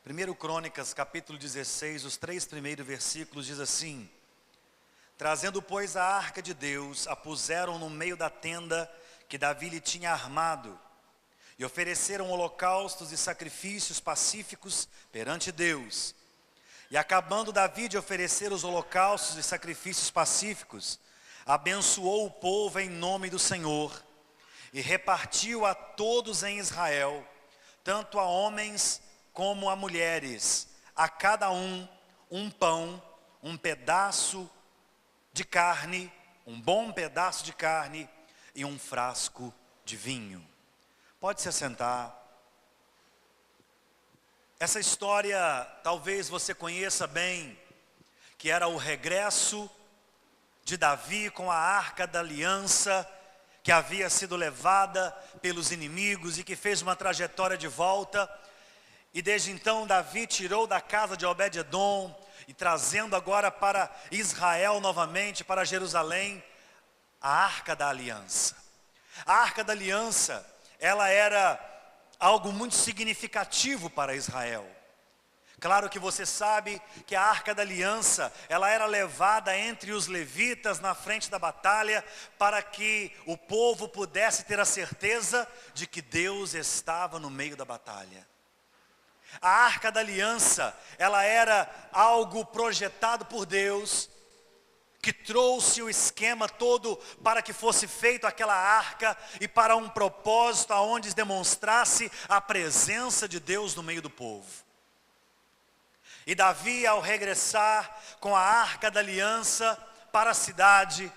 Primeiro Crônicas, capítulo 16, os 3 primeiros versículos diz assim: Trazendo, pois, a arca de Deus, a puseram no meio da tenda que Davi lhe tinha armado, e ofereceram holocaustos e sacrifícios pacíficos perante Deus. E acabando Davi de oferecer os holocaustos e sacrifícios pacíficos, abençoou o povo em nome do Senhor, e repartiu a todos em Israel, tanto a homens como a mulheres, a cada um pão, um pedaço de carne, um bom pedaço de carne e um frasco de vinho. Pode se assentar. Essa história talvez você conheça bem, que era o regresso de Davi com a arca da aliança, que havia sido levada pelos inimigos e que fez uma trajetória de volta. E desde então Davi tirou da casa de Obed-edom e trazendo agora para Israel novamente, para Jerusalém, a arca da aliança. A arca da aliança, ela era algo muito significativo para Israel. Claro que você sabe que a arca da aliança, ela era levada entre os levitas na frente da batalha, para que o povo pudesse ter a certeza de que Deus estava no meio da batalha. A arca da aliança, ela era algo projetado por Deus, que trouxe o esquema todo para que fosse feito aquela arca e para um propósito aonde demonstrasse a presença de Deus no meio do povo. E Davi, ao regressar com a arca da aliança para a cidade,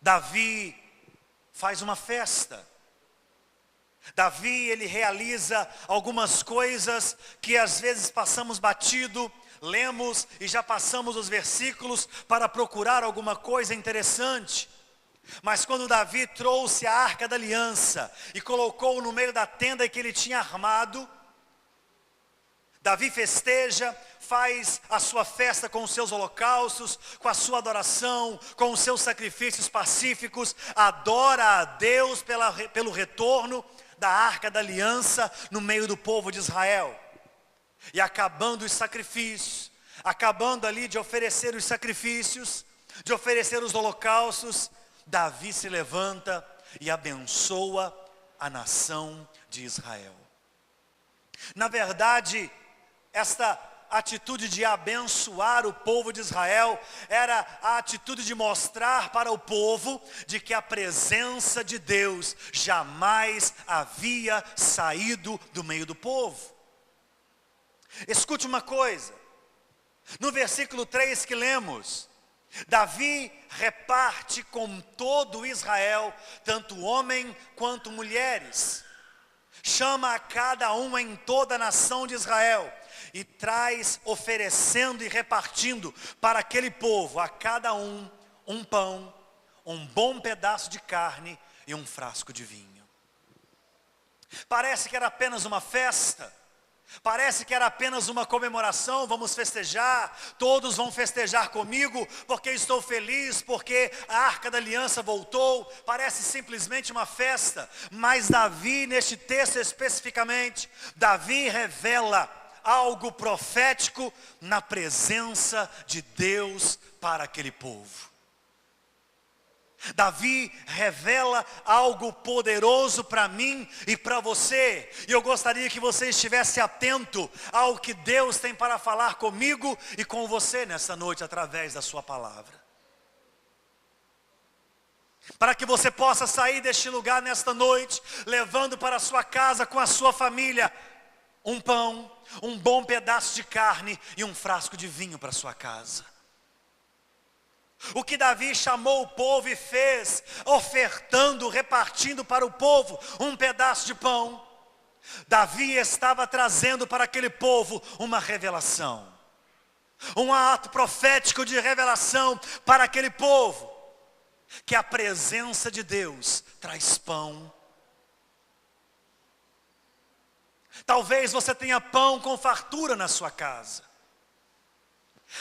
Davi faz uma festa. Davi, ele realiza algumas coisas que às vezes passamos batido, lemos e já passamos os versículos para procurar alguma coisa interessante. Mas quando Davi trouxe a arca da aliança e colocou no meio da tenda que ele tinha armado, Davi festeja, faz a sua festa com os seus holocaustos, com a sua adoração, com os seus sacrifícios pacíficos, adora a Deus pelo retorno da arca da aliança no meio do povo de Israel. E acabando os sacrifícios, acabando ali de oferecer os sacrifícios, de oferecer os holocaustos, Davi se levanta e abençoa a nação de Israel. Na verdade, esta atitude de abençoar o povo de Israel era a atitude de mostrar para o povo de que a presença de Deus jamais havia saído do meio do povo. Escute uma coisa, no versículo 3 que lemos, Davi reparte com todo Israel, tanto homem quanto mulheres, chama a cada um em toda a nação de Israel, e traz oferecendo e repartindo para aquele povo, a cada um pão, um bom pedaço de carne e um frasco de vinho. Parece que era apenas uma festa, parece que era apenas uma comemoração, vamos festejar, todos vão festejar comigo, porque estou feliz, porque a arca da aliança voltou, parece simplesmente uma festa. Mas Davi, neste texto especificamente, Davi revela algo profético na presença de Deus para aquele povo. Davi revela algo poderoso para mim e para você, e eu gostaria que você estivesse atento ao que Deus tem para falar comigo e com você nessa noite através da sua palavra. Para que você possa sair deste lugar nesta noite, levando para a sua casa com a sua família um pão, um bom pedaço de carne e um frasco de vinho para sua casa. O que Davi chamou o povo e fez, ofertando, repartindo para o povo um pedaço de pão, Davi estava trazendo para aquele povo uma revelação, um ato profético de revelação para aquele povo, que a presença de Deus traz pão. Talvez você tenha pão com fartura na sua casa.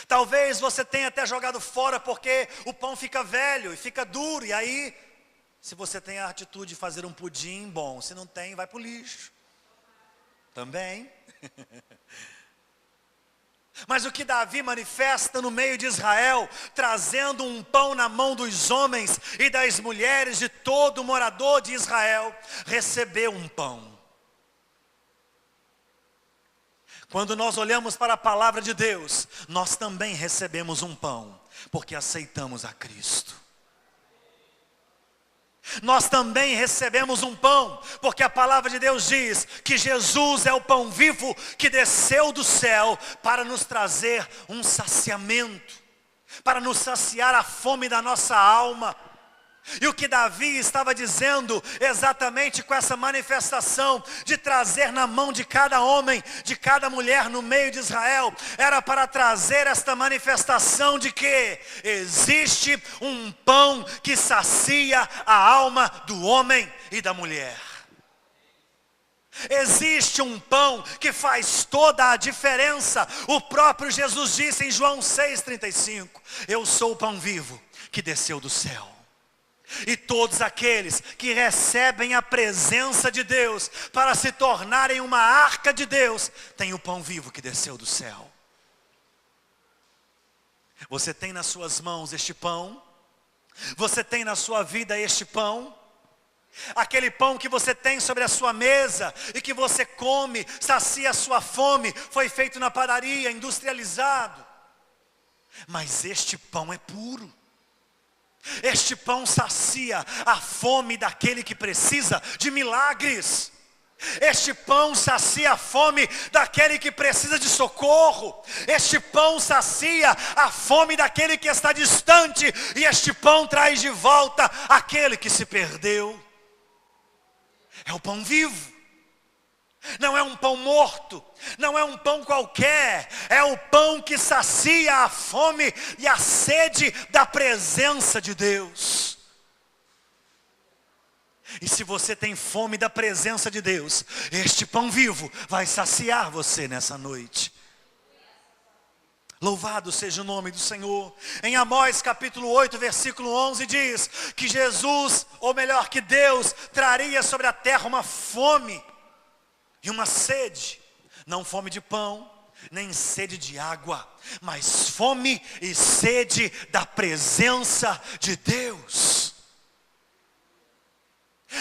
Talvez você tenha até jogado fora porque o pão fica velho e fica duro. E aí, se você tem a atitude de fazer um pudim, bom. Se não tem, vai para o lixo. Também. Mas o que Davi manifesta no meio de Israel, trazendo um pão na mão dos homens e das mulheres de todo morador de Israel, recebeu um pão. Quando nós olhamos para a palavra de Deus, nós também recebemos um pão, porque aceitamos a Cristo. Nós também recebemos um pão, porque a palavra de Deus diz que Jesus é o pão vivo que desceu do céu para nos trazer um saciamento, para nos saciar a fome da nossa alma. E o que Davi estava dizendo exatamente com essa manifestação de trazer na mão de cada homem, de cada mulher no meio de Israel, era para trazer esta manifestação de que existe um pão que sacia a alma do homem e da mulher. Existe um pão que faz toda a diferença. O próprio Jesus disse em João 6,35: eu sou o pão vivo que desceu do céu. E todos aqueles que recebem a presença de Deus para se tornarem uma arca de Deus, têm o pão vivo que desceu do céu. Você tem nas suas mãos este pão? Você tem na sua vida este pão? Aquele pão que você tem sobre a sua mesa e que você come, sacia a sua fome, foi feito na padaria, industrializado. Mas este pão é puro. Este pão sacia a fome daquele que precisa de milagres. Este pão sacia a fome daquele que precisa de socorro. Este pão sacia a fome daquele que está distante. E este pão traz de volta aquele que se perdeu. É o pão vivo. Não é um pão morto, não é um pão qualquer, é o pão que sacia a fome e a sede da presença de Deus. E se você tem fome da presença de Deus, este pão vivo vai saciar você nessa noite. Louvado seja o nome do Senhor. Em Amós capítulo 8, versículo 11 diz que Jesus, ou melhor que Deus, traria sobre a terra uma fome e uma sede, não fome de pão, nem sede de água, mas fome e sede da presença de Deus.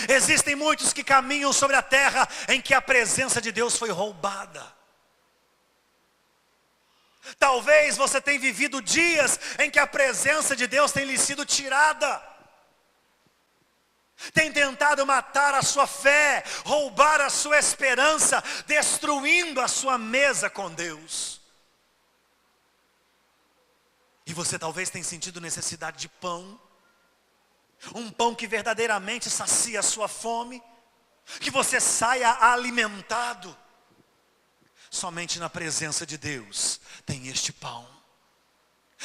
Existem muitos que caminham sobre a terra em que a presença de Deus foi roubada. Talvez você tenha vivido dias em que a presença de Deus tem lhe sido tirada. Tem tentado matar a sua fé, roubar a sua esperança, destruindo a sua mesa com Deus. E você talvez tenha sentido necessidade de pão, um pão que verdadeiramente sacia a sua fome, que você saia alimentado. Somente na presença de Deus tem este pão.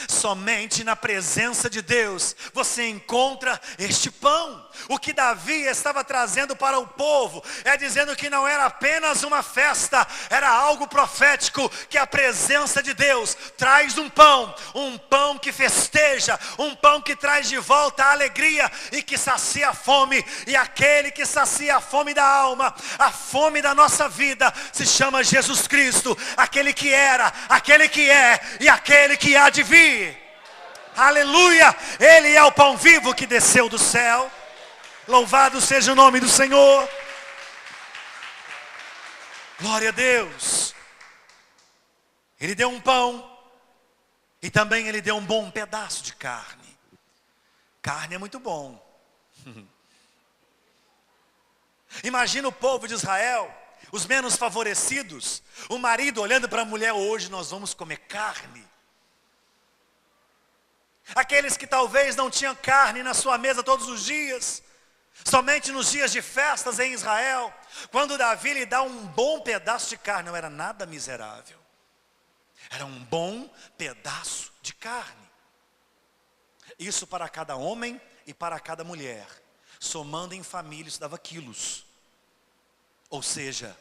Somente na presença de Deus você encontra este pão. O que Davi estava trazendo para o povo é dizendo que não era apenas uma festa, era algo profético, que a presença de Deus traz um pão que festeja, um pão que traz de volta a alegria e que sacia a fome. E aquele que sacia a fome da alma, a fome da nossa vida, se chama Jesus Cristo, aquele que era, aquele que é e aquele que há de vir. Aleluia, Ele é o pão vivo que desceu do céu. Louvado seja o nome do Senhor. Glória a Deus. Ele deu um pão e também Ele deu um bom pedaço de carne. Carne é muito bom. Imagina o povo de Israel, os menos favorecidos, o marido olhando para a mulher: hoje nós vamos comer carne. Aqueles que talvez não tinham carne na sua mesa todos os dias, somente nos dias de festas em Israel, quando Davi lhe dá um bom pedaço de carne, não era nada miserável, era um bom pedaço de carne. Isso para cada homem e para cada mulher, somando em família, isso dava quilos. Ou seja,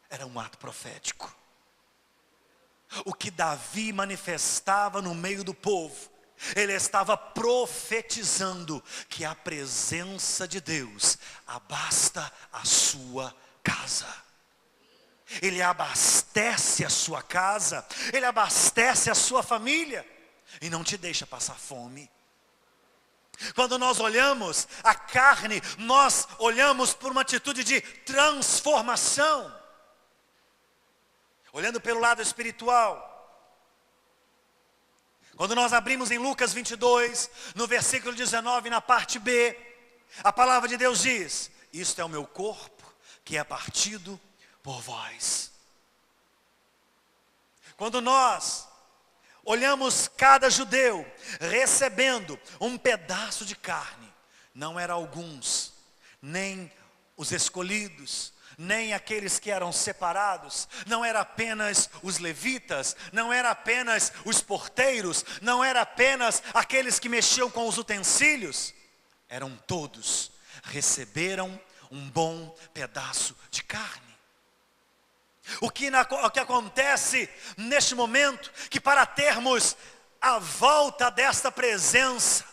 era um ato profético. O que Davi manifestava no meio do povo, ele estava profetizando que a presença de Deus abasta a sua casa. Ele abastece a sua casa, ele abastece a sua família e não te deixa passar fome. Quando nós olhamos a carne, nós olhamos por uma atitude de transformação. Olhando pelo lado espiritual. Quando nós abrimos em Lucas 22, no versículo 19, na parte B, a palavra de Deus diz: isto é o meu corpo que é partido por vós. Quando nós olhamos cada judeu recebendo um pedaço de carne, não eram alguns, nem os escolhidos, nem aqueles que eram separados, não era apenas os levitas, não era apenas os porteiros, não era apenas aqueles que mexiam com os utensílios, eram todos, receberam um bom pedaço de carne. O que acontece neste momento, que para termos a volta desta presença,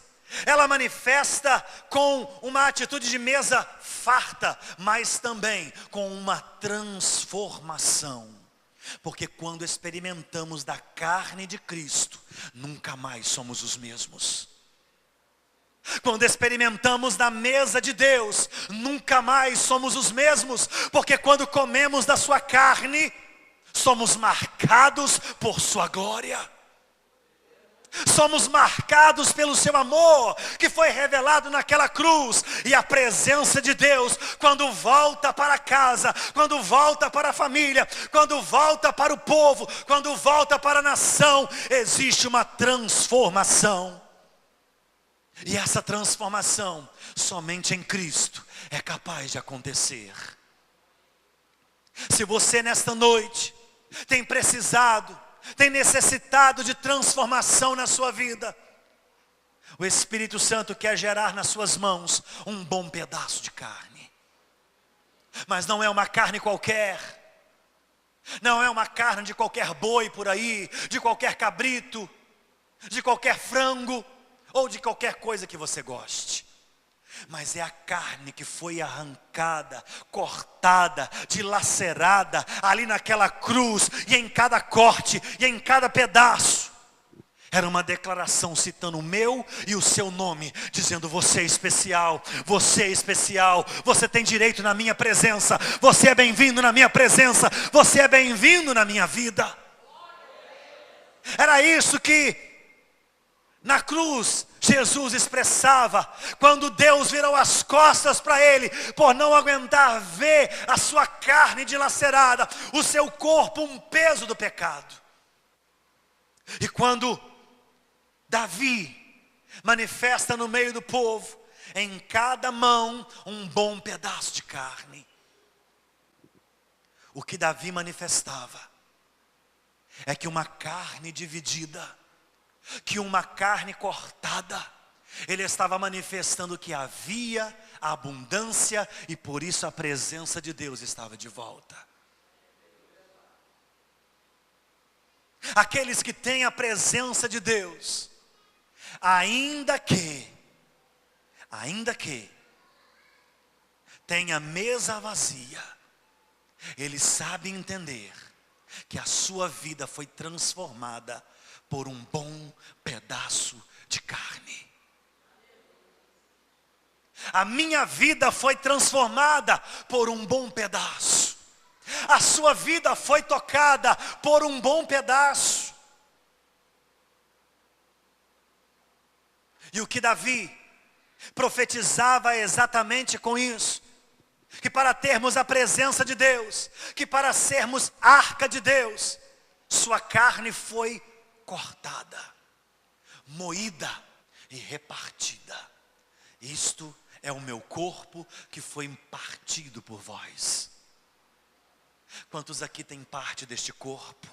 ela manifesta com uma atitude de mesa farta, mas também com uma transformação. Porque quando experimentamos da carne de Cristo, nunca mais somos os mesmos. Quando experimentamos da mesa de Deus, nunca mais somos os mesmos. Porque quando comemos da sua carne, somos marcados por sua glória. Somos marcados pelo seu amor, que foi revelado naquela cruz. E a presença de Deus, quando volta para casa, quando volta para a família, quando volta para o povo, quando volta para a nação, existe uma transformação. E essa transformação, somente em Cristo, é capaz de acontecer. Se você nesta noite tem precisado, tem necessitado de transformação na sua vida, o Espírito Santo quer gerar nas suas mãos um bom pedaço de carne. Mas não é uma carne qualquer, não é uma carne de qualquer boi por aí, de qualquer cabrito, de qualquer frango, ou de qualquer coisa que você goste. Mas é a carne que foi arrancada, cortada, dilacerada, ali naquela cruz, e em cada corte, e em cada pedaço, era uma declaração citando o meu e o seu nome, dizendo: você é especial, você é especial, você tem direito na minha presença, você é bem-vindo na minha presença, você é bem-vindo na minha vida. Era isso que na cruz Jesus expressava, quando Deus virou as costas para ele, por não aguentar ver a sua carne dilacerada, o seu corpo um peso do pecado. E quando Davi manifesta no meio do povo, em cada mão um bom pedaço de carne. O que Davi manifestava é que uma carne dividida, que uma carne cortada, ele estava manifestando que havia abundância e por isso a presença de Deus estava de volta. Aqueles que têm a presença de Deus, ainda que tenha a mesa vazia, ele sabe entender que a sua vida foi transformada por um bom pedaço de carne. A minha vida foi transformada por um bom pedaço. A sua vida foi tocada por um bom pedaço. E o que Davi profetizava exatamente com isso: que para termos a presença de Deus, que para sermos arca de Deus, sua carne foi cortada, moída e repartida. Isto é o meu corpo que foi partido por vós. Quantos aqui têm parte deste corpo?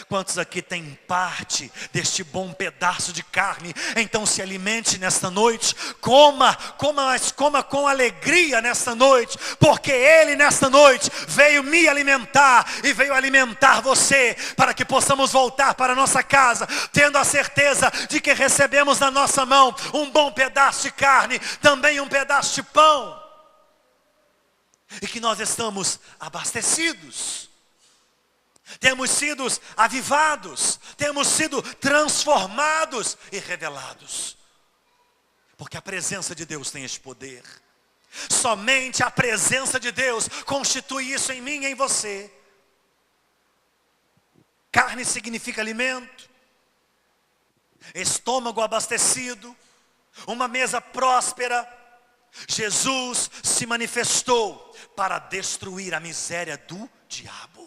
Quantos aqui têm parte deste bom pedaço de carne? Então se alimente nesta noite, mas coma com alegria nesta noite, porque Ele nesta noite veio me alimentar e veio alimentar você, para que possamos voltar para a nossa casa, tendo a certeza de que recebemos na nossa mão um bom pedaço de carne, também um pedaço de pão, e que nós estamos abastecidos. Temos sido avivados, temos sido transformados e revelados. Porque a presença de Deus tem esse poder. Somente a presença de Deus constitui isso em mim e em você. Carne significa alimento, estômago abastecido, uma mesa próspera. Jesus se manifestou para destruir a miséria do diabo.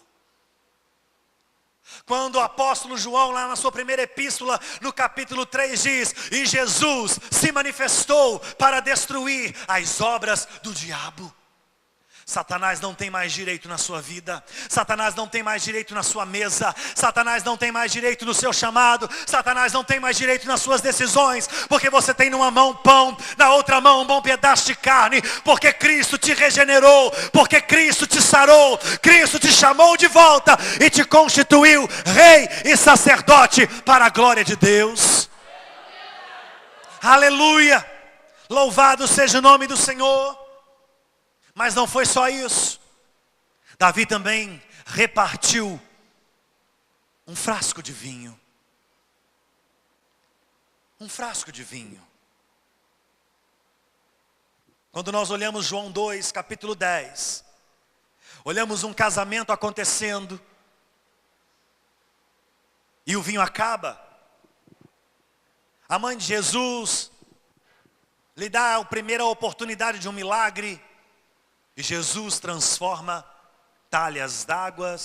Quando o apóstolo João, lá na sua primeira epístola, no capítulo 3 diz: e Jesus se manifestou para destruir as obras do diabo. Satanás não tem mais direito na sua vida. Satanás não tem mais direito na sua mesa. Satanás não tem mais direito no seu chamado. Satanás não tem mais direito nas suas decisões. Porque você tem numa mão pão, na outra mão um bom pedaço de carne. Porque Cristo te regenerou. Porque Cristo te sarou. Cristo te chamou de volta e te constituiu rei e sacerdote para a glória de Deus. Aleluia! Louvado seja o nome do Senhor. Mas não foi só isso. Davi também repartiu um frasco de vinho. Um frasco de vinho. Quando nós olhamos João 2, capítulo 10, olhamos um casamento acontecendo, e o vinho acaba. A mãe de Jesus lhe dá a primeira oportunidade de um milagre, e Jesus transforma talhas d'água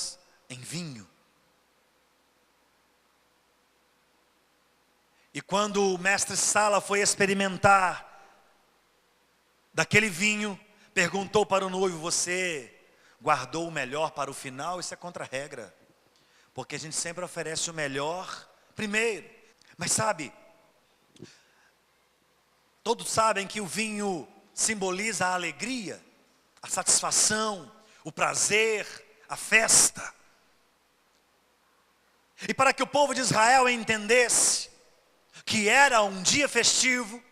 em vinho. E quando o mestre Sala foi experimentar daquele vinho, perguntou para o noivo: você guardou o melhor para o final? Isso é contra a regra, porque a gente sempre oferece o melhor primeiro. Mas sabe, todos sabem que o vinho simboliza a alegria, a satisfação, o prazer, a festa. E para que o povo de Israel entendesse que era um dia festivo,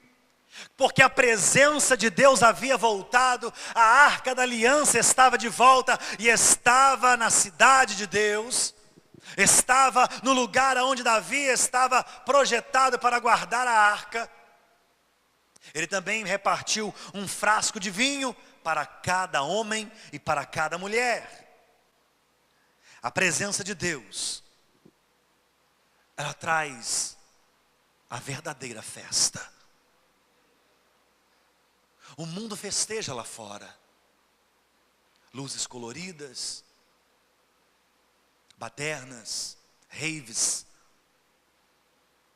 porque a presença de Deus havia voltado, a arca da aliança estava de volta e estava na cidade de Deus, estava no lugar onde Davi estava projetado para guardar a arca. Ele também repartiu um frasco de vinho para cada homem e para cada mulher. A presença de Deus, ela traz a verdadeira festa. O mundo festeja lá fora. Luzes coloridas, badernas, raves,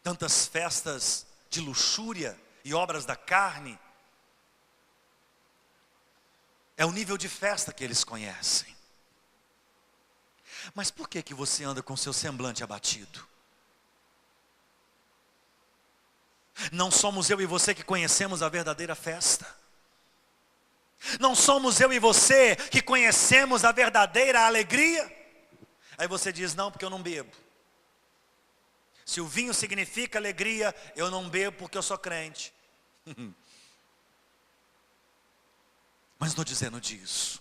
tantas festas de luxúria e obras da carne. É o nível de festa que eles conhecem. Mas por que você anda com seu semblante abatido? Não somos eu e você que conhecemos a verdadeira festa. Não somos eu e você que conhecemos a verdadeira alegria. Aí você diz: não, porque eu não bebo. Se o vinho significa alegria, eu não bebo porque eu sou crente. Mas não estou dizendo disso.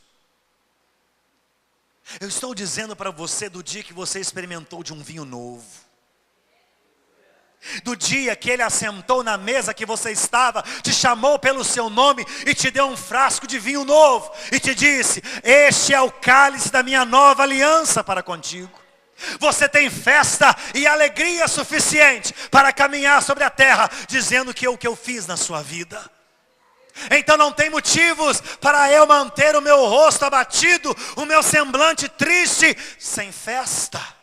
Eu estou dizendo para você do dia que você experimentou de um vinho novo. Do dia que Ele assentou na mesa que você estava, te chamou pelo seu nome e te deu um frasco de vinho novo. E te disse: este é o cálice da minha nova aliança para contigo. Você tem festa e alegria suficiente para caminhar sobre a terra, dizendo que o que eu fiz na sua vida. Então não tem motivos para eu manter o meu rosto abatido, o meu semblante triste, sem festa.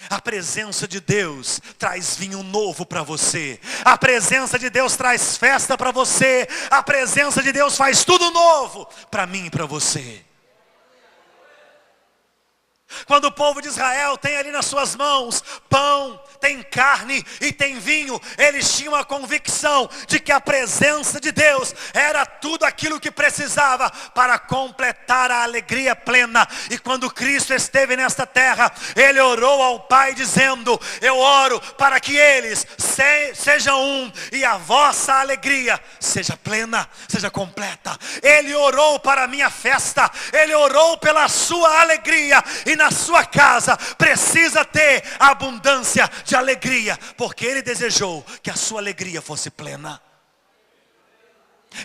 A presença de Deus traz vinho novo para você. A presença de Deus traz festa para você. A presença de Deus faz tudo novo para mim e para você. Quando o povo de Israel tem ali nas suas mãos pão, tem carne e tem vinho, eles tinham a convicção de que a presença de Deus era tudo aquilo que precisava para completar a alegria plena. E quando Cristo esteve nesta terra, Ele orou ao Pai dizendo: eu oro para que eles sejam um e a vossa alegria seja plena, seja completa. Ele orou para a minha festa, Ele orou pela sua alegria. E na sua casa precisa ter abundância de alegria, porque Ele desejou que a sua alegria fosse plena.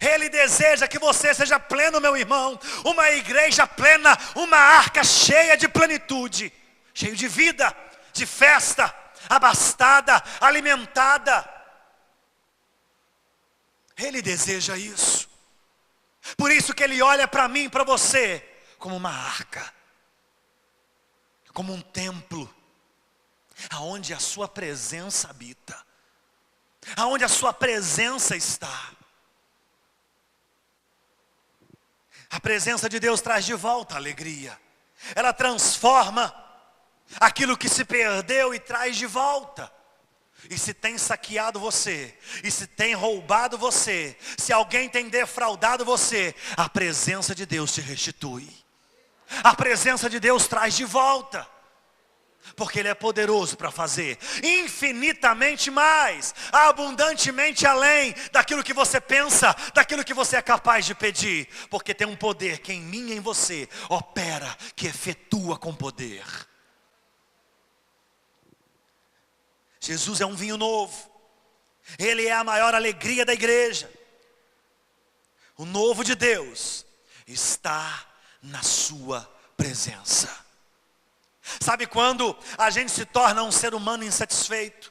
Ele deseja que você seja pleno, meu irmão. Uma igreja plena, uma arca cheia de plenitude, cheio de vida, de festa, abastada, alimentada. Ele deseja isso. Por isso que Ele olha para mim, para você, como uma arca, como um templo, aonde a sua presença habita, aonde a sua presença está. A presença de Deus traz de volta a alegria. Ela transforma aquilo que se perdeu e traz de volta. E se tem saqueado você, e se tem roubado você, se alguém tem defraudado você, a presença de Deus te restitui. A presença de Deus traz de volta, porque Ele é poderoso para fazer infinitamente mais, abundantemente além daquilo que você pensa, daquilo que você é capaz de pedir, porque tem um poder que em mim e em você opera, que efetua com poder. Jesus é um vinho novo, Ele é a maior alegria da igreja. O novo de Deus está na sua presença. Sabe quando a gente se torna um ser humano insatisfeito?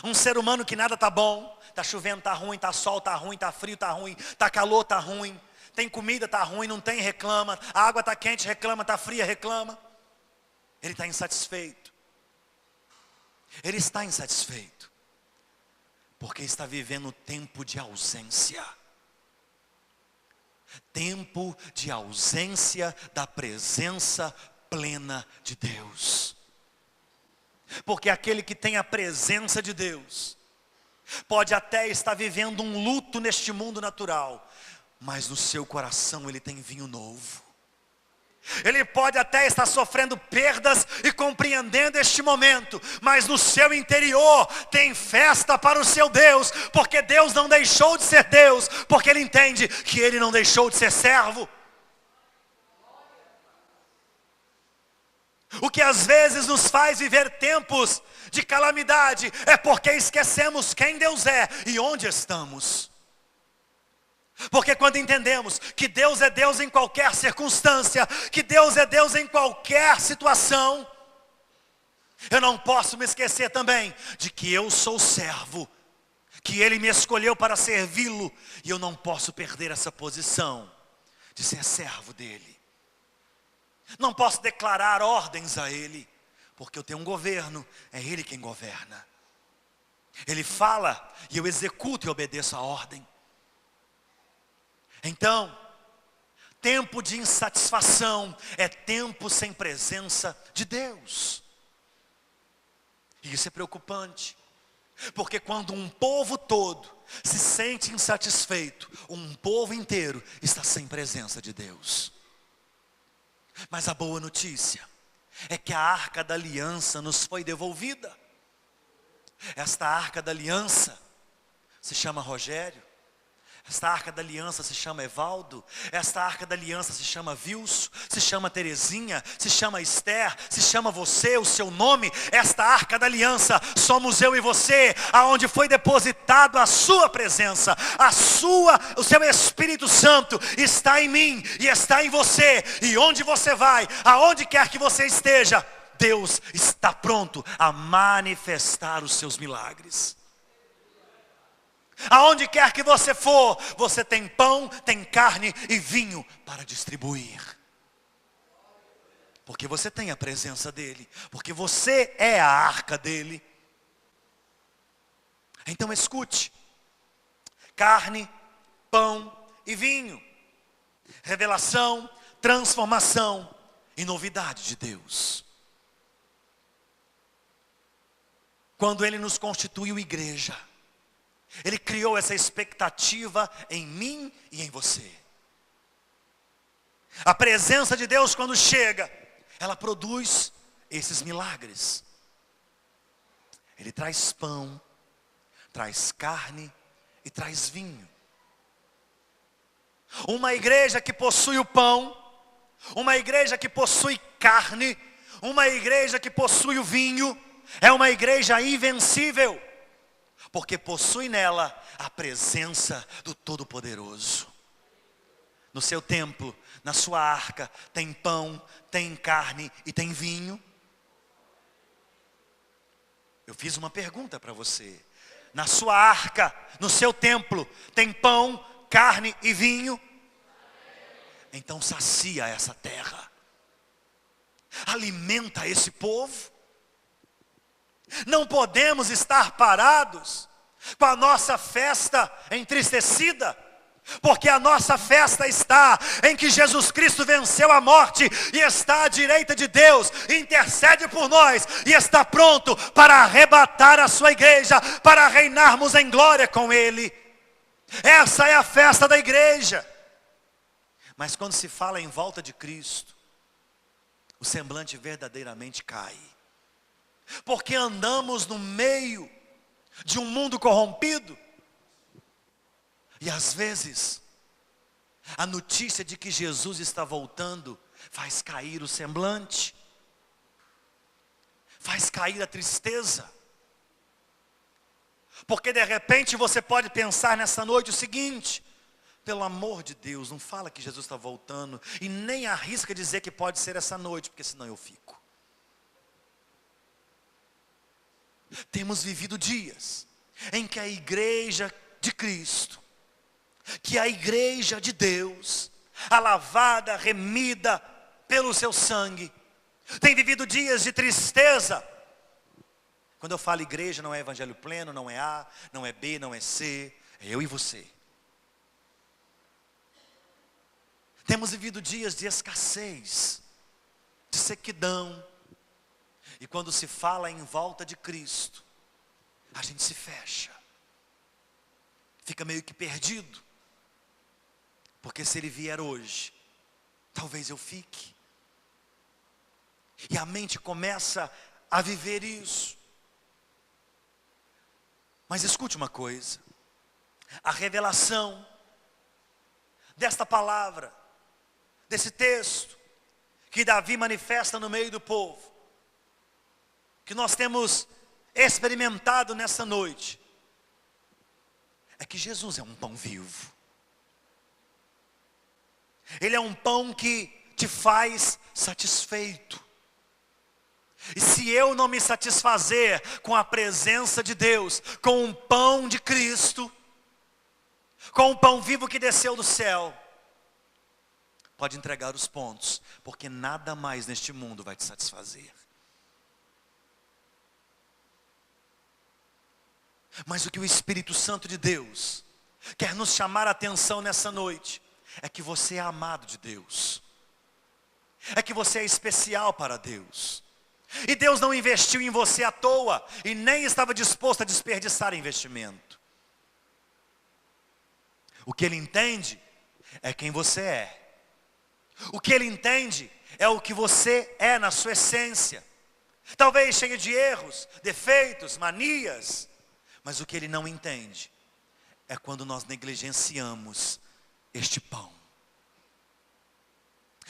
Um ser humano que nada está bom. Está chovendo, está ruim, está sol, está ruim, está frio, está ruim, está calor, está ruim. Tem comida, está ruim, não tem, reclama. A água está quente, reclama, está fria, reclama. Ele está insatisfeito. Ele está insatisfeito, porque está vivendo tempo de ausência. Tempo de ausência da presença plena de Deus. Porque aquele que tem a presença de Deus pode até estar vivendo um luto neste mundo natural, mas no seu coração ele tem vinho novo. Ele pode até estar sofrendo perdas e compreendendo este momento, mas no seu interior tem festa para o seu Deus, porque Deus não deixou de ser Deus, porque Ele entende que Ele não deixou de ser servo. O que às vezes nos faz viver tempos de calamidade é porque esquecemos quem Deus é e onde estamos. Porque quando entendemos que Deus é Deus em qualquer circunstância, que Deus é Deus em qualquer situação, eu não posso me esquecer também de que eu sou servo, que Ele me escolheu para servi-lo, e eu não posso perder essa posição de ser servo dEle. Não posso declarar ordens a Ele, porque eu tenho um governo, é Ele quem governa. Ele fala e eu executo e obedeço a ordem. Então, tempo de insatisfação é tempo sem presença de Deus. E isso é preocupante, porque quando um povo todo se sente insatisfeito, um povo inteiro está sem presença de Deus. Mas a boa notícia é que a arca da aliança nos foi devolvida. Esta arca da aliança se chama Rogério. Esta arca da aliança se chama Evaldo. Esta arca da aliança se chama Vilso, se chama Terezinha, se chama Esther, se chama você, o seu nome. Esta arca da aliança somos eu e você, aonde foi depositado a sua presença, o seu Espírito Santo está em mim e está em você. E onde você vai, aonde quer que você esteja, Deus está pronto a manifestar os seus milagres. Aonde quer que você for, você tem pão, tem carne e vinho para distribuir. Porque você tem a presença dEle, porque você é a arca dEle. Então escute: carne, pão e vinho, revelação, transformação e novidade de Deus. Quando Ele nos constituiu igreja, Ele criou essa expectativa em mim e em você. A presença de Deus, quando chega, ela produz esses milagres. Ele traz pão, traz carne e traz vinho. Uma igreja que possui o pão, uma igreja que possui carne, uma igreja que possui o vinho, é uma igreja invencível, porque possui nela a presença do Todo-Poderoso. No seu templo, na sua arca, tem pão, tem carne e tem vinho. Eu fiz uma pergunta para você. Na sua arca, no seu templo, tem pão, carne e vinho? Então sacia essa terra. Alimenta esse povo. Não podemos estar parados com a nossa festa entristecida, porque a nossa festa está em que Jesus Cristo venceu a morte e está à direita de Deus, intercede por nós e está pronto para arrebatar a sua igreja, para reinarmos em glória com Ele. Essa é a festa da igreja. Mas quando se fala em volta de Cristo, o semblante verdadeiramente cai. Porque andamos no meio de um mundo corrompido. E às vezes, a notícia de que Jesus está voltando faz cair o semblante, faz cair a tristeza. Porque de repente você pode pensar nessa noite o seguinte: pelo amor de Deus, não fala que Jesus está voltando, e nem arrisca dizer que pode ser essa noite, porque senão eu fico. Temos vivido dias em que a igreja de Cristo, que a igreja de Deus, a lavada, remida pelo seu sangue, tem vivido dias de tristeza. Quando eu falo igreja, não é evangelho pleno, não é A, não é B, não é C, é eu e você. Temos vivido dias de escassez, de sequidão. E quando se fala em volta de Cristo, a gente se fecha. Fica meio que perdido. Porque se Ele vier hoje, talvez eu fique. E a mente começa a viver isso. Mas escute uma coisa. A revelação desta palavra, desse texto, que Davi manifesta no meio do povo, que nós temos experimentado nessa noite, é que Jesus é um pão vivo. Ele é um pão que te faz satisfeito. E se eu não me satisfazer com a presença de Deus, com um pão de Cristo, com o pão vivo que desceu do céu, pode entregar os pontos, porque nada mais neste mundo vai te satisfazer. Mas o que o Espírito Santo de Deus quer nos chamar a atenção nessa noite, é que você é amado de Deus, é que você é especial para Deus, e Deus não investiu em você à toa, e nem estava disposto a desperdiçar investimento. O que Ele entende é quem você é. O que Ele entende é o que você é na sua essência. Talvez cheio de erros, defeitos, manias. Mas o que Ele não entende é quando nós negligenciamos este pão.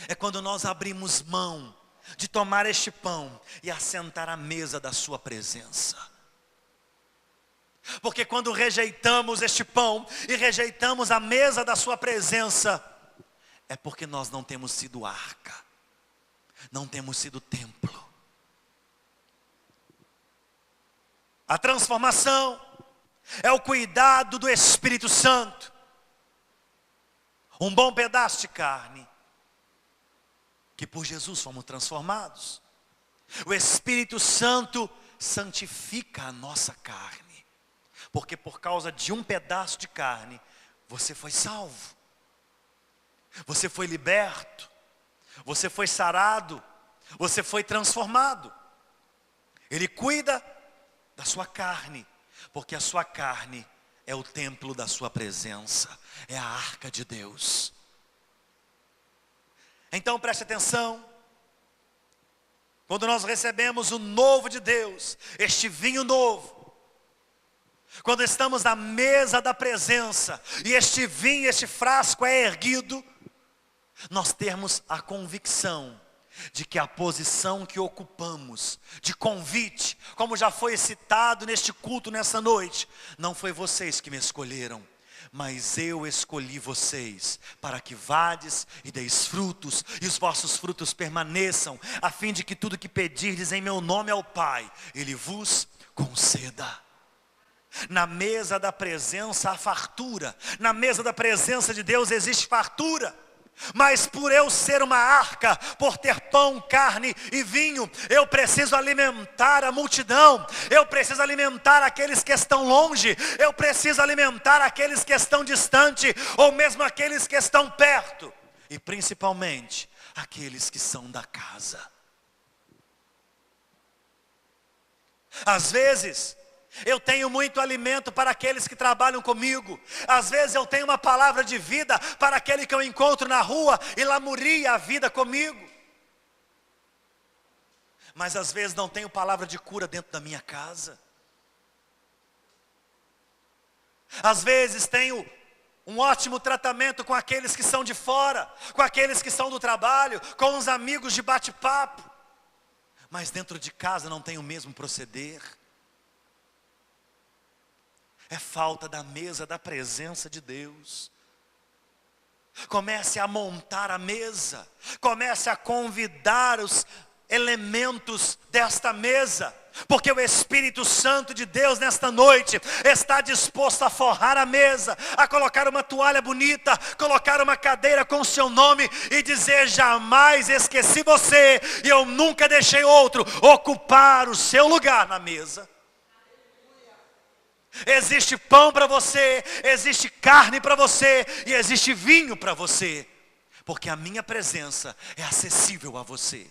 É quando nós abrimos mão de tomar este pão e assentar à mesa da sua presença. Porque quando rejeitamos este pão e rejeitamos a mesa da sua presença, é porque nós não temos sido arca, não temos sido templo. A transformação é o cuidado do Espírito Santo. Um bom pedaço de carne, que por Jesus fomos transformados. O Espírito Santo santifica a nossa carne, porque por causa de um pedaço de carne, você foi salvo, você foi liberto, Você foi sarado, você foi transformado. Ele cuida da sua carne, porque a sua carne é o templo da sua presença, é a arca de Deus. Então preste atenção, quando nós recebemos o novo de Deus, este vinho novo, quando estamos na mesa da presença, e este vinho, este frasco é erguido, nós temos a convicção de que a posição que ocupamos, de convite, como já foi citado neste culto nessa noite, não foi vocês que me escolheram, mas eu escolhi vocês, para que vades e deis frutos, e os vossos frutos permaneçam, a fim de que tudo que pedirdes em meu nome ao Pai, Ele vos conceda. Na mesa da presença há fartura, na mesa da presença de Deus existe fartura. Mas por eu ser uma arca, por ter pão, carne e vinho, eu preciso alimentar a multidão, eu preciso alimentar aqueles que estão longe, eu preciso alimentar aqueles que estão distante, ou mesmo aqueles que estão perto, e principalmente aqueles que são da casa. Às vezes eu tenho muito alimento para aqueles que trabalham comigo. Às vezes eu tenho uma palavra de vida para aquele que eu encontro na rua e lamuria a vida comigo. Mas às vezes não tenho palavra de cura dentro da minha casa. Às vezes tenho um ótimo tratamento com aqueles que são de fora, com aqueles que são do trabalho, com os amigos de bate-papo. Mas dentro de casa não tenho o mesmo proceder. É falta da mesa da presença de Deus. Comece a montar a mesa. Comece a convidar os elementos desta mesa. Porque o Espírito Santo de Deus nesta noite está disposto a forrar a mesa, a colocar uma toalha bonita, colocar uma cadeira com o seu nome e dizer: jamais esqueci você e eu nunca deixei outro ocupar o seu lugar na mesa. Existe pão para você, existe carne para você e existe vinho para você, porque a minha presença é acessível a você.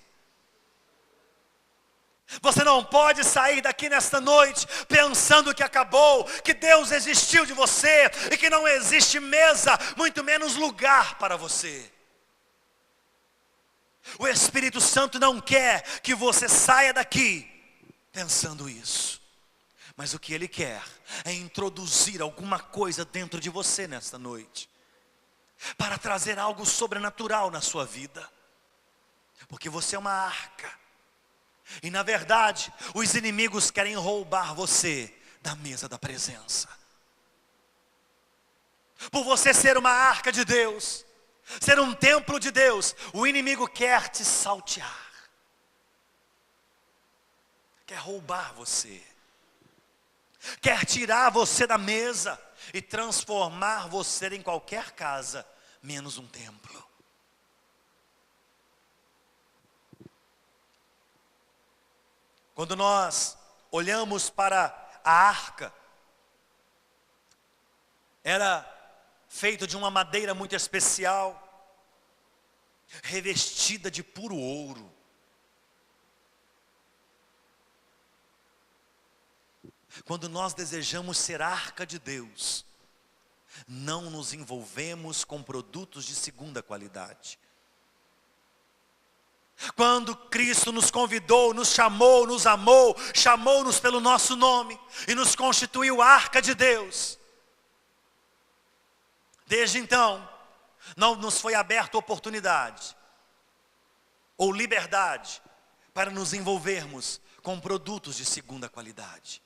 Você não pode sair daqui nesta noite pensando que acabou, que Deus desistiu de você e que não existe mesa, muito menos lugar para você. O Espírito Santo não quer que você saia daqui pensando isso. Mas o que Ele quer é introduzir alguma coisa dentro de você nesta noite, para trazer algo sobrenatural na sua vida, porque você é uma arca, e na verdade, os inimigos querem roubar você da mesa da presença. Por você ser uma arca de Deus, ser um templo de Deus, o inimigo quer te saltear, quer roubar você, quer tirar você da mesa e transformar você em qualquer casa, menos um templo. Quando nós olhamos para a arca, era feito de uma madeira muito especial, revestida de puro ouro. Quando nós desejamos ser arca de Deus, não nos envolvemos com produtos de segunda qualidade. Quando Cristo nos convidou, nos chamou, nos amou, chamou-nos pelo nosso nome e nos constituiu arca de Deus, desde então, não nos foi aberta oportunidade ou liberdade para nos envolvermos com produtos de segunda qualidade.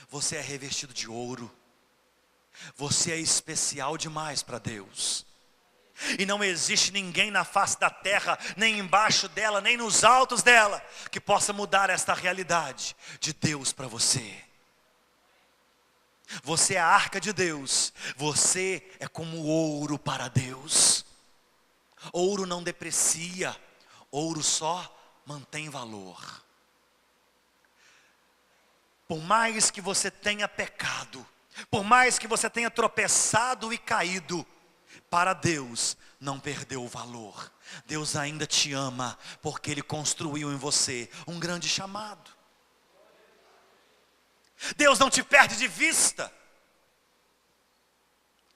Você é revestido de ouro. Você é especial demais para Deus. E não existe ninguém na face da terra, nem embaixo dela, nem nos altos dela, que possa mudar esta realidade de Deus para você. Você é a arca de Deus. Você é como ouro para Deus. Ouro não deprecia. Ouro só mantém valor. Por mais que você tenha pecado, por mais que você tenha tropeçado e caído, Para Deus não perdeu o valor. Deus ainda te ama, porque Ele construiu em você um grande chamado. Deus não te perde de vista.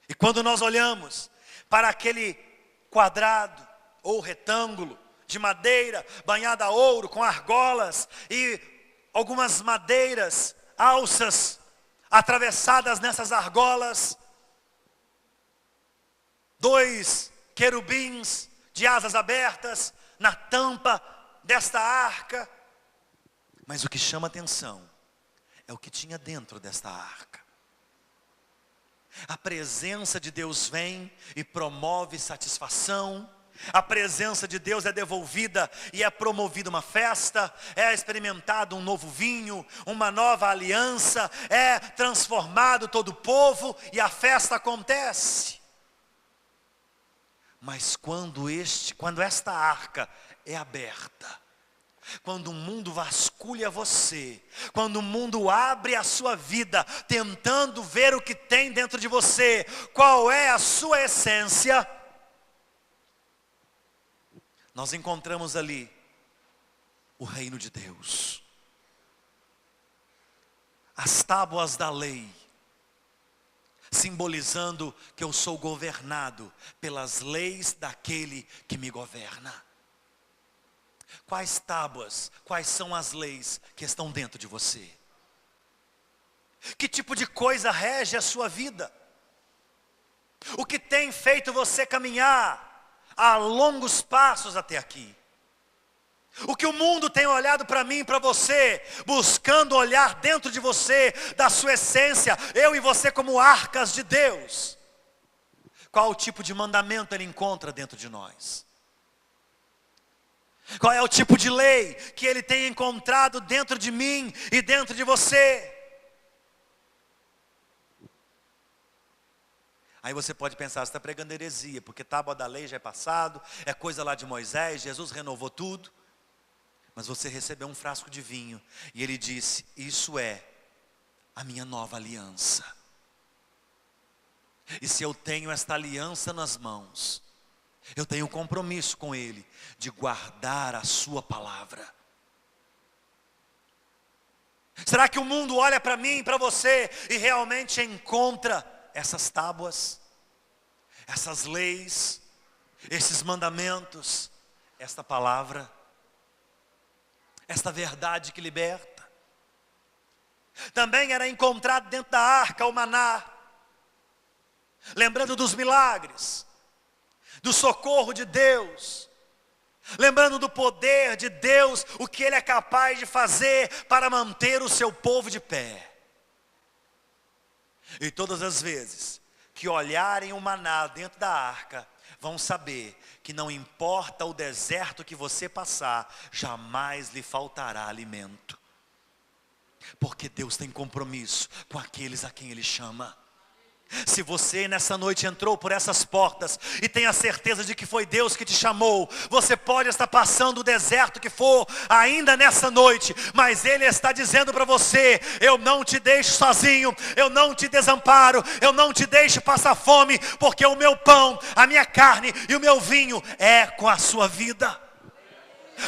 E quando nós olhamos para aquele quadrado ou retângulo de madeira banhada a ouro, com argolas e algumas madeiras, alças atravessadas nessas argolas, 2 querubins de asas abertas na tampa desta arca. Mas o que chama atenção é o que tinha dentro desta arca. A presença de Deus vem e promove satisfação. A presença de Deus é devolvida e é promovida uma festa, é experimentado um novo vinho, uma nova aliança, é transformado todo o povo e a festa acontece. Mas quando esta arca é aberta, quando o mundo vasculha você, quando o mundo abre a sua vida, tentando ver o que tem dentro de você, qual é a sua essência, nós encontramos ali o reino de Deus. As tábuas da lei, simbolizando que eu sou governado pelas leis daquele que me governa. Quais tábuas, quais são as leis que estão dentro de você? Que tipo de coisa rege a sua vida? O que tem feito você caminhar a longos passos até aqui? O que o mundo tem olhado para mim e para você, buscando olhar dentro de você, da sua essência, eu e você como arcas de Deus. Qual o tipo de mandamento ele encontra dentro de nós? Qual é o tipo de lei que ele tem encontrado dentro de mim e dentro de você? Aí você pode pensar, você está pregando heresia, porque tábua da lei já é passado, é coisa lá de Moisés, Jesus renovou tudo. Mas você recebeu um frasco de vinho, e ele disse, isso é a minha nova aliança. E se eu tenho esta aliança nas mãos, eu tenho um compromisso com Ele, de guardar a sua palavra. Será que o mundo olha para mim e para você, e realmente encontra essas tábuas, essas leis, esses mandamentos, esta palavra, esta verdade que liberta? Também era encontrado dentro da arca o maná, lembrando dos milagres, do socorro de Deus, lembrando do poder de Deus, o que Ele é capaz de fazer para manter o seu povo de pé. E todas as vezes que olharem o maná dentro da arca, vão saber que não importa o deserto que você passar, jamais lhe faltará alimento. Porque Deus tem compromisso com aqueles a quem Ele chama. Se você nessa noite entrou por essas portas e tem a certeza de que foi Deus que te chamou, você pode estar passando o deserto que for ainda nessa noite, mas Ele está dizendo para você, eu não te deixo sozinho, eu não te desamparo, eu não te deixo passar fome, porque o meu pão, a minha carne e o meu vinho é com a sua vida.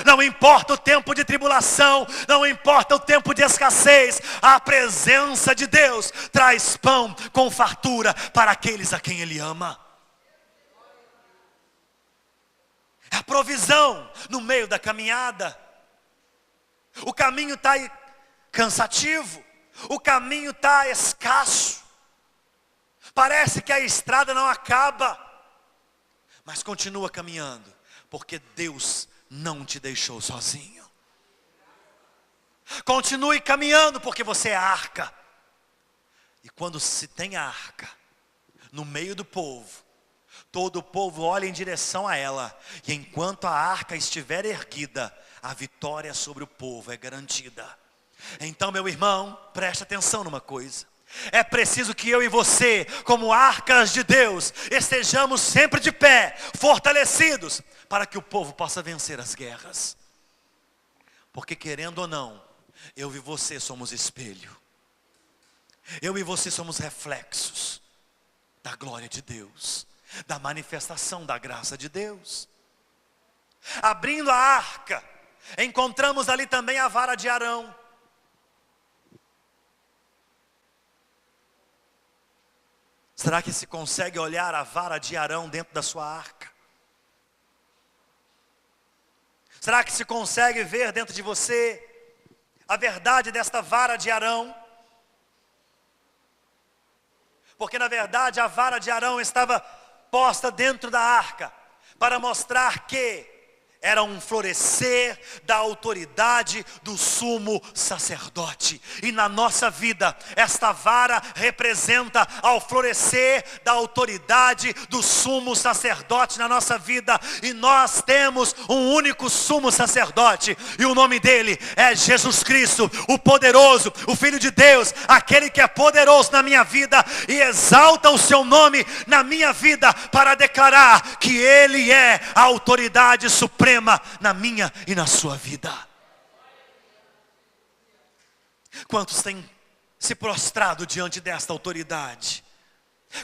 Não importa o tempo de tribulação, não importa o tempo de escassez, a presença de Deus traz pão com fartura para aqueles a quem Ele ama. É a provisão no meio da caminhada. O caminho está cansativo, o caminho está escasso, parece que a estrada não acaba, mas continua caminhando, porque Deus não te deixou sozinho. Continue caminhando, porque você é arca. E quando se tem a arca no meio do povo, todo o povo olha em direção a ela, e enquanto a arca estiver erguida, a vitória sobre o povo é garantida. Então, meu irmão, preste atenção numa coisa. É preciso que eu e você, como arcas de Deus, estejamos sempre de pé, fortalecidos, para que o povo possa vencer as guerras. Porque querendo ou não, eu e você somos espelho. Eu e você somos reflexos da glória de Deus. da manifestação da graça de Deus. Abrindo a arca, encontramos ali também a vara de Arão. Será que se consegue olhar a vara de Arão dentro da sua arca? Será que se consegue ver dentro de você a verdade desta vara de Arão? Porque na verdade a vara de Arão estava posta dentro da arca para mostrar que era um florescer da autoridade do sumo sacerdote. E na nossa vida, esta vara representa ao florescer da autoridade do sumo sacerdote na nossa vida. E nós temos um único sumo sacerdote, e o nome dele é Jesus Cristo, o poderoso, o Filho de Deus, aquele que é poderoso na minha vida e exalta o seu nome na minha vida para declarar que ele é a autoridade suprema na minha e na sua vida. Quantos têm se prostrado diante desta autoridade?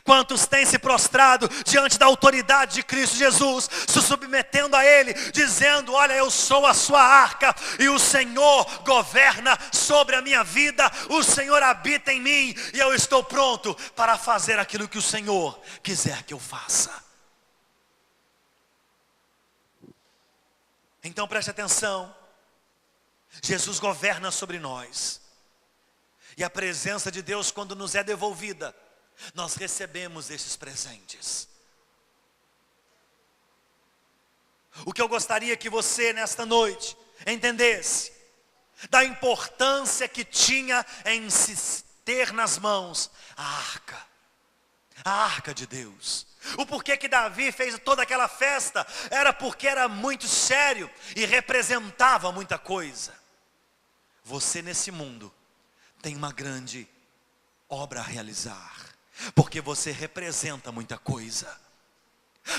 Quantos têm se prostrado diante da autoridade de Cristo Jesus, se submetendo a Ele, dizendo: olha, eu sou a sua arca, e o Senhor governa sobre a minha vida, o Senhor habita em mim, e eu estou pronto para fazer aquilo que o Senhor quiser que eu faça. Então preste atenção, Jesus governa sobre nós, e a presença de Deus, quando nos é devolvida, nós recebemos esses presentes. O que eu gostaria que você nesta noite entendesse, da importância que tinha em se ter nas mãos a arca de Deus. O porquê que Davi fez toda aquela festa, era porque era muito sério e representava muita coisa. Você nesse mundo tem uma grande obra a realizar, porque você representa muita coisa.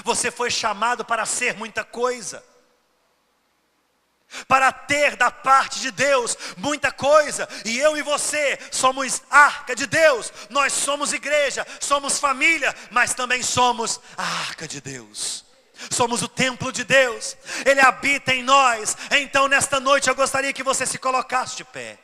Você foi chamado para ser muita coisa, para ter da parte de Deus muita coisa. E eu e você somos arca de Deus. Nós somos igreja, somos família, mas também somos a arca de Deus. Somos o templo de Deus, Ele habita em nós. Então nesta noite eu gostaria que você se colocasse de pé.